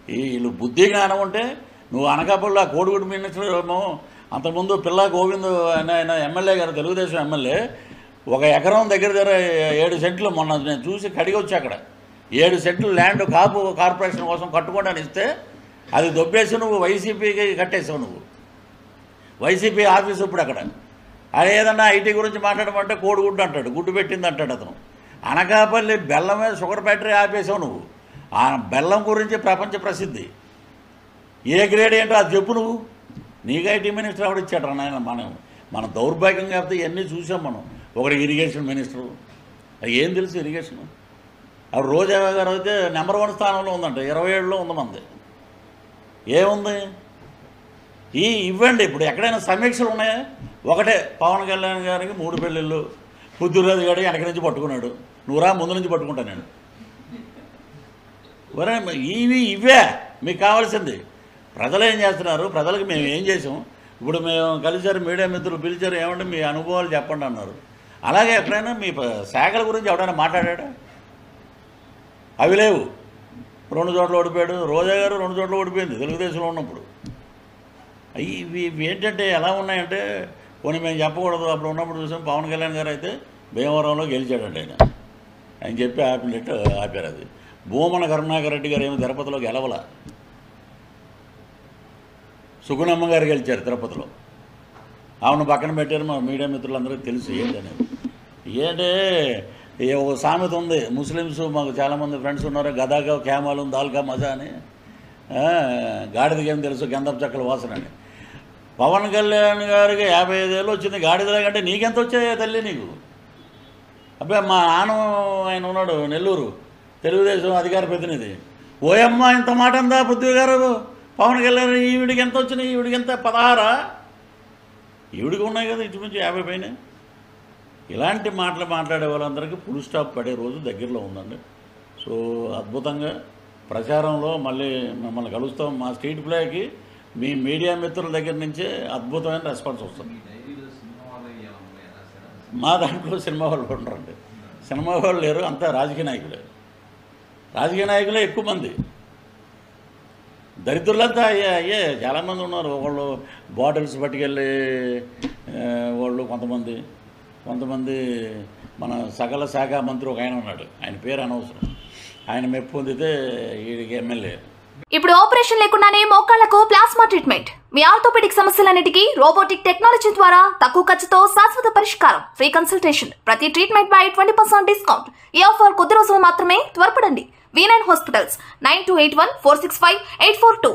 వీళ్ళు బుద్ధి జ్ఞానం ఉంటే నువ్వు అనకాపల్లి ఆ కోడిగుడి మినిస్టర్ ఏమో అంతకుముందు పిల్లా గోవింద్ ఆయన ఎమ్మెల్యే గారు తెలుగుదేశం ఎమ్మెల్యే 1 ఎకరం దగ్గర 7 సెంట్లు మొన్న నేను చూసి కడిగి వచ్చి అక్కడ 7 సెంట్లు ల్యాండ్ కాపు కార్పొరేషన్ కోసం కట్టుకోవడానికి ఇస్తే అది దొబ్బేసి నువ్వు వైసీపీకి కట్టేసావు. నువ్వు వైసీపీ ఆఫీసు ఇప్పుడు అక్కడ అది ఏదన్నా ఐటీ గురించి మాట్లాడమంటే కోడిగుడ్డు అంటాడు, గుడ్డు పెట్టింది అంటాడు అతను. అనకాపల్లి బెల్లం మీద షుగర్ ఫ్యాక్టరీ ఆపేసావు నువ్వు. ఆ బెల్లం గురించి ప్రపంచ ప్రసిద్ధి. ఏ గ్రేడ్ ఏంటో అది చెప్పు నువ్వు. నీకు ఐటీ మినిస్టర్ ఎవడు ఇచ్చాడు నాయన? మన దౌర్భాగ్యం కాకపోతే ఇవన్నీ చూసాం మనం. ఒకటి ఇరిగేషన్ మినిస్టరు, అది ఏం తెలుసు ఇరిగేషన్? అవి రోజా గారు అయితే నెంబర్ 1 స్థానంలో ఉందంట, 27లో ఉంది మంది. ఏముంది? ఇవ్వండి. ఇప్పుడు ఎక్కడైనా సమీక్షలు ఉన్నాయా? ఒకటే, పవన్ కళ్యాణ్ గారికి 3 పెళ్ళిళ్ళు, పుద్దురాజు గారు వెనక నుంచి పట్టుకున్నాడు, నువ్వురా ముందు నుంచి పట్టుకుంటా నేను. ఇవే మీకు కావాల్సింది. ప్రజలు ఏం చేస్తున్నారు? ప్రజలకు మేము ఏం చేసాం? ఇప్పుడు మేము కలిసారు, మీడియా మిత్రులు పిలిచారు, ఏమంటే మీ అనుభవాలు చెప్పండి అన్నారు. అలాగే ఎక్కడైనా మీ శాఖల గురించి ఎవడైనా మాట్లాడా? అవి లేవు. 2 చోట్ల ఓడిపోయాడు. రోజా గారు 2 చోట్ల ఓడిపోయింది తెలుగుదేశంలో ఉన్నప్పుడు. ఇవి ఏంటంటే ఎలా ఉన్నాయంటే, కొన్ని మేము చెప్పకూడదు. అప్పుడు ఉన్నప్పుడు చూసాం, పవన్ కళ్యాణ్ గారు అయితే భీమవరంలో గెలిచాడండి ఆయన చెప్పి ఆపినట్టు ఆపారు. అది భూమన కరుణాకర్ రెడ్డి గారు ఏమో తిరుపతిలో గెలవల, సుగుణమ్మ గారు గెలిచారు తిరుపతిలో. ఆమెను పక్కన పెట్టారు. మా మీడియా మిత్రులందరికీ తెలుసు ఏంటనేది. ఏంటంటే ఒక సామెత ఉంది, ముస్లిమ్స్ మాకు చాలామంది ఫ్రెండ్స్ ఉన్నారు, గదాగా క్యామాలు దాల్కా మజా అని. గాడిదకేం తెలుసు గంధపు చెక్కల వాసన అని. పవన్ కళ్యాణ్ గారికి 55 ఏళ్ళు వచ్చింది. గాడిదల కంటే నీకెంత వచ్చాయో తల్లి నీకు? అబ్బాయి మా నాన్న ఆయన ఉన్నాడు నెల్లూరు, తెలుగుదేశం అధికార ప్రతినిధి. ఓయమ్మ ఇంత మాట అందా పృథ్వీ గారు? పవన్ కళ్యాణ్ ఈవిడికి ఎంత వచ్చినాయి? ఈవిడికి ఎంత 16? ఈవిడికి ఉన్నాయి కదా ఇంచుమించు 50 పైన. ఇలాంటి మాటలు మాట్లాడే వాళ్ళందరికీ ఫుల్ స్టాప్ పడే రోజు దగ్గరలో ఉందండి. సో అద్భుతంగా ప్రచారంలో మళ్ళీ మిమ్మల్ని కలుస్తాం. మా స్ట్రీట్ ప్లేకి మీ మీడియా మిత్రుల దగ్గర నుంచే అద్భుతమైన రెస్పాన్స్ వస్తుంది. మా దాంట్లో సినిమా వాళ్ళు ఉండరండి. సినిమా వాళ్ళు లేరు, అంతా రాజకీయ నాయకులే. రాజకీయ నాయకులే ఎక్కువ మంది. దరిద్రులంతా అయ్యే చాలామంది ఉన్నారు. ఒకళ్ళు బాటిల్స్ పట్టుకెళ్ళి వాళ్ళు, కొంతమంది మన సకల శాఖ మంత్రి ఒక ఆయన ఉన్నాడు, ఆయన పేరు అనవసరం, ఆయన మెప్పు పొందితే వీడికి ఎమ్మెల్యే. ఇప్పుడు ఆపరేషన్ లేకుండానే మోకాళ్లకు ప్లాస్మా ట్రీట్మెంట్. మీ ఆర్థోపెడిక్ సమస్యలన్నిటికీ రోబోటిక్ టెక్నాలజీ ద్వారా తక్కువ ఖర్చుతో శాశ్వత పరిష్కారం. Free consultation. ప్రతి ట్రీట్మెంట్ పై 20% డిస్కౌంట్. ఈ ఆఫర్ కొద్ది రోజులు మాత్రమే. త్వరపడండి. V9 hospitals 9281465842.